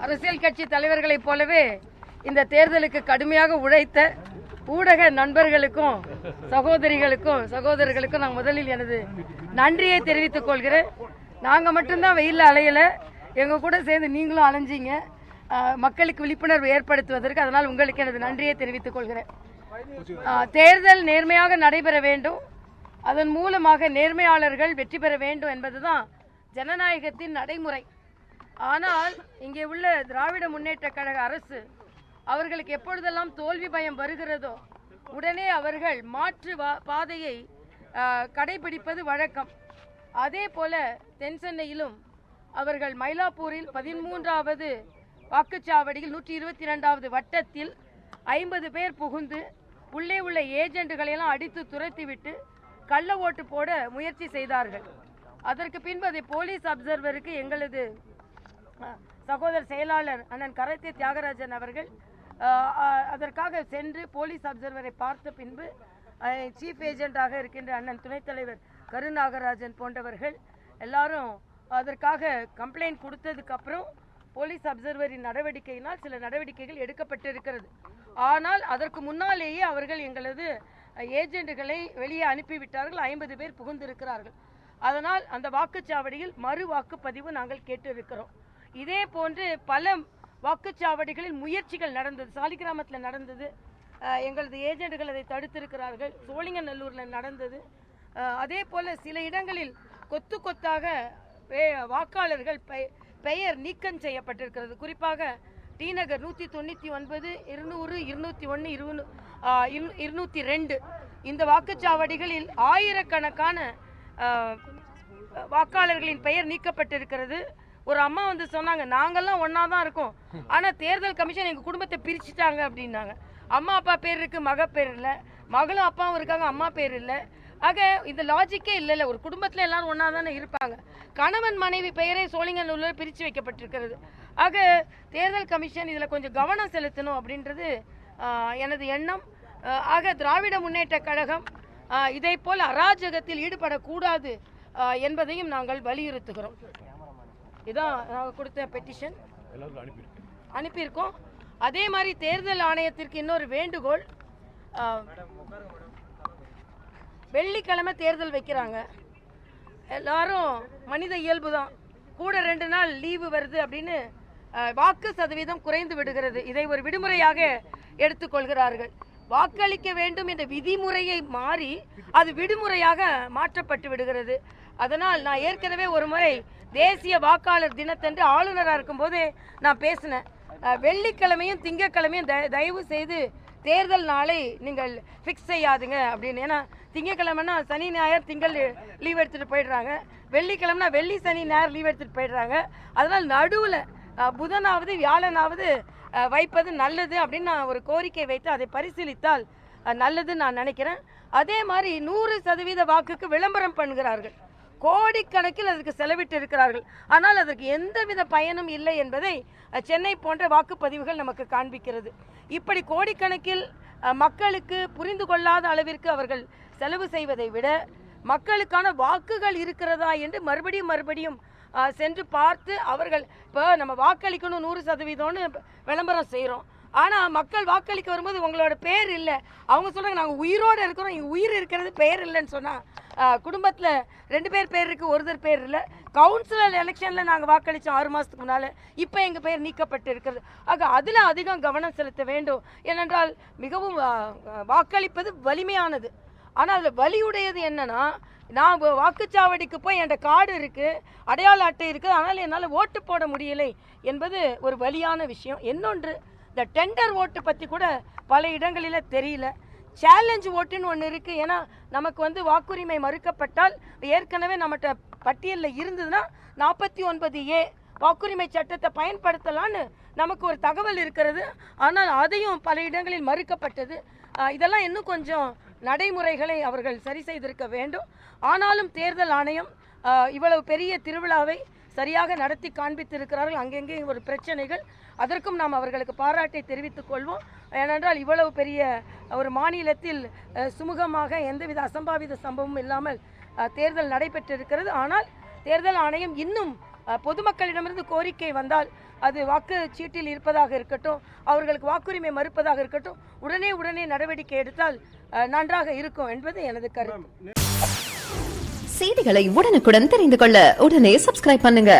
அரசியல் கட்சி தலைவர்களைப் போலவே இந்த தேர்தலுக்கு கடுமையாக உழைத்த ஊடக நண்பர்களுக்கும் சகோதரர்களுக்கும் நான் முதலில் எனது நன்றியை தெரிவித்துக் கொள்கிறேன். நாங்கள் மட்டும்தான் வெயிலில் அலையலை, எங்கள் கூட சேர்ந்து நீங்களும் அலைஞ்சிங்க மக்களுக்கு விழிப்புணர்வு ஏற்படுத்துவதற்கு. அதனால் உங்களுக்கு எனது நன்றியை தெரிவித்துக் கொள்கிறேன். தேர்தல் நேர்மையாக நடைபெற வேண்டும், அதன் மூலமாக நேர்மையாளர்கள் வெற்றி பெற வேண்டும் என்பதுதான் ஜனநாயகத்தின் நடைமுறை. ஆனால் இங்கே உள்ள திராவிட முன்னேற்ற கழக அரசு அவர்களுக்கு எப்பொழுதெல்லாம் தோல்வி பயம் வருகிறதோ உடனே அவர்கள் மாற்று பாதையை கடைபிடிப்பது வழக்கம். அதே போல தென் சென்னையிலும் அவர்கள் மயிலாப்பூரில் 13வது வாக்குச்சாவடியில் 122வது வட்டத்தில் 50 பேர் புகுந்து உள்ளே உள்ள ஏஜென்ட்டுகளையெல்லாம் அடித்து துரத்திவிட்டு கள்ள ஓட்டு போட முயற்சி செய்தார்கள். அதற்கு பின்பு அதை போலீஸ் அப்சர்வருக்கு எங்களது சகோதர செயலாளர் அண்ணன் கரைத்தே தியாகராஜன் அவர்கள் அதற்காக சென்று போலீஸ் அப்சர்வரை பார்த்த பின்பு சீஃப் ஏஜென்ட்டாக இருக்கின்ற அண்ணன் துணைத் தலைவர் கருநாகராஜன் போன்றவர்கள் எல்லாரும் அதற்காக கம்ப்ளைண்ட் கொடுத்ததுக்கப்புறம் போலீஸ் அப்சர்வரின் நடவடிக்கையினால் சில நடவடிக்கைகள் எடுக்கப்பட்டிருக்கிறது. ஆனால் அதற்கு முன்னாலேயே அவர்கள் எங்களது ஏஜென்ட்டுகளை வெளியே அனுப்பிவிட்டார்கள். 50 பேர் புகுந்திருக்கிறார்கள். அதனால் அந்த வாக்குச்சாவடியில் மறு வாக்குப்பதிவு நாங்கள் கேட்டிருக்கிறோம். இதே போன்று பல வாக்குச்சாவடிகளில் முயற்சிகள் நடந்தது. சாலிகிராமத்தில் நடந்தது, எங்களது ஏஜென்ட்டுகள் அதை தடுத்திருக்கிறார்கள். சோழிங்கநல்லூரில் நடந்தது. அதே போல் சில இடங்களில் கொத்து கொத்தாக வாக்காளர்கள் பெயர் நீக்கம் செய்யப்பட்டிருக்கிறது. குறிப்பாக டி நகர் 199, 200, 201, 202 இந்த வாக்குச்சாவடிகளில் ஆயிரக்கணக்கான வாக்காளர்களின் பெயர் நீக்கப்பட்டிருக்கிறது. ஒரு அம்மா வந்து சொன்னாங்க, நாங்கள்லாம் ஒன்றா தான் இருக்கோம், ஆனால் தேர்தல் கமிஷன் எங்கள் குடும்பத்தை பிரிச்சுட்டாங்க அப்படின்னாங்க. அம்மா அப்பா பேர் இருக்குது, மக பேர் இல்லை, மகளும் அப்பாவும் இருக்காங்க, அம்மா பேர் இல்லை. ஆக இந்த லாஜிக்கே இல்லை. ஒரு குடும்பத்தில் எல்லாரும் ஒன்றா தானே இருப்பாங்க. கணவன் மனைவி பெயரை சோழிங்கநல்லூரில் பிரித்து வைக்கப்பட்டிருக்கிறது. ஆக தேர்தல் கமிஷன் இதில் கொஞ்சம் கவனம் செலுத்தணும் அப்படின்றது எனது எண்ணம். ஆக திராவிட முன்னேற்ற கழகம் இதை போல் அராஜகத்தில் ஈடுபடக்கூடாது என்பதையும் நாங்கள் வலியுறுத்துகிறோம். இதான் நாங்கள் கொடுத்த பெட்டிஷன் அனுப்பியிருக்கோம். அதே மாதிரி தேர்தல் ஆணையத்திற்கு இன்னொரு வேண்டுகோள், வெள்ளிக்கிழமை தேர்தல் வைக்கிறாங்க. எல்லாரும் மனித இயல்பு தான், கூட 2 நாள் லீவு வருது அப்படின்னு வாக்கு சதவீதம் குறைந்து விடுகிறது. இதை ஒரு விடுமுறையாக எடுத்துக்கொள்கிறார்கள். வாக்களிக்க வேண்டும் என்ற விதிமுறையை மாறி அது விடுமுறையாக மாற்றப்பட்டு விடுகிறது. அதனால் நான் ஏற்கனவே ஒரு முறை தேசிய வாக்காளர் தினத்தன்று ஆளுநராக இருக்கும்போது நான் பேசினேன், வெள்ளிக்கிழமையும் திங்கக்கிழமையும் தயவு செய்து தேர்தல் நாளை நீங்கள் ஃபிக்ஸ் செய்யாதுங்க அப்படின்னு. ஏன்னா திங்கக்கிழமைனா சனி ஞாயிறு திங்கள் லீவ் எடுத்துகிட்டு போயிடுறாங்க, வெள்ளிக்கிழமைனா வெள்ளி சனி ஞாயிறு லீவ் எடுத்துகிட்டு போயிடுறாங்க. அதனால் நடுவில் புதனாவது வியாழனாவது வைப்பது நல்லது அப்படின்னு நான் ஒரு கோரிக்கை வைத்து அதை பரிசீலித்தால் நல்லதுன்னு நான் நினைக்கிறேன். அதே மாதிரி 100% வாக்குக்கு விளம்பரம் பண்ணுகிறார்கள், கோடிக்கணக்கில் அதற்கு செலவிட்டு இருக்கிறார்கள். ஆனால் அதற்கு எந்தவித பயனும் இல்லை என்பதை சென்னை போன்ற வாக்குப்பதிவுகள் நமக்கு காண்பிக்கிறது. இப்படி கோடிக்கணக்கில் மக்களுக்கு புரிந்து கொள்ளாத அளவிற்கு அவர்கள் செலவு செய்வதை விட மக்களுக்கான வாக்குகள் இருக்கிறதா என்று மறுபடியும் சென்று பார்த்து அவர்கள் இப்போ நம்ம வாக்களிக்கணும் 100%ன்னு விளம்பரம் செய்கிறோம். ஆனால் மக்கள் வாக்களிக்க வரும்போது உங்களோட பேர் இல்லை, அவங்க சொல்கிறாங்க நாங்கள் உயிரோடு இருக்கிறோம், இங்கே உயிர் இருக்கிறது பெயர் இல்லைன்னு சொன்னால் குடும்பத்தில் 2 பேர் இருக்குது, ஒருத்தர் பேர் இல்லை. கவுன்சிலர் எலெக்ஷனில் நாங்கள் வாக்களித்தோம் 6 மாதத்துக்கு முன்னால், இப்போ எங்கள் பெயர் நீக்கப்பட்டு இருக்கிறது. ஆக அதில் அதிகம் கவனம் செலுத்த வேண்டும். ஏனென்றால் மிகவும் வாக்களிப்பது வலிமையானது. ஆனால் அதில் வலியுடையது என்னன்னா, நான் வாக்குச்சாவடிக்கு போய் என்கிட்ட கார்டு இருக்குது, அடையாள அட்டை இருக்குது, ஆனால் என்னால் ஓட்டு போட முடியலை என்பது ஒரு வலியான விஷயம். இன்னொன்று, இந்த டெண்டர் ஓட்டு பற்றி கூட பல இடங்களில் தெரியல. சேலஞ்சு ஓட்டுன்னு ஒன்று இருக்குது. ஏன்னா நமக்கு வந்து வாக்குரிமை மறுக்கப்பட்டால் ஏற்கனவே நம்மகிட்ட பட்டியலில் இருந்ததுன்னா 49A வாக்குரிமை சட்டத்தை பயன்படுத்தலான்னு நமக்கு ஒரு தகவல் இருக்கிறது. ஆனால் அதையும் பல இடங்களில் மறுக்கப்பட்டது. இதெல்லாம் இன்னும் கொஞ்சம் நடைமுறைகளை அவர்கள் சரி செய்திருக்க வேண்டும். ஆனாலும் தேர்தல் ஆணையம் இவ்வளவு பெரிய திருவிழாவை சரியாக நடத்தி காண்பித்திருக்கிறார்கள். அங்கெங்கே ஒரு பிரச்சனைகள், அதற்கும் நாம் அவர்களுக்கு பாராட்டை தெரிவித்துக் கொள்வோம். ஏனென்றால் இவ்வளவு பெரிய ஒரு மாநிலத்தில் சுமூகமாக எந்தவித அசம்பாவித சம்பவமும் இல்லாமல் தேர்தல் நடைபெற்றிருக்கிறது. ஆனால் தேர்தல் ஆணையம் இன்னும் பொதுமக்களிடமிருந்து கோரிக்கை வந்தால் அது வாக்குச்சீட்டில் இருப்பதாக இருக்கட்டும், அவர்களுக்கு வாக்குரிமை மறுப்பதாக இருக்கட்டும், உடனே நடவடிக்கை எடுத்தால் நன்றாக இருக்கும் என்பது எனது கருத்து. செய்திகளை உடனுக்குடன் தெரிந்து கொள்ள உடனே சப்ஸ்கிரைப் பண்ணுங்க.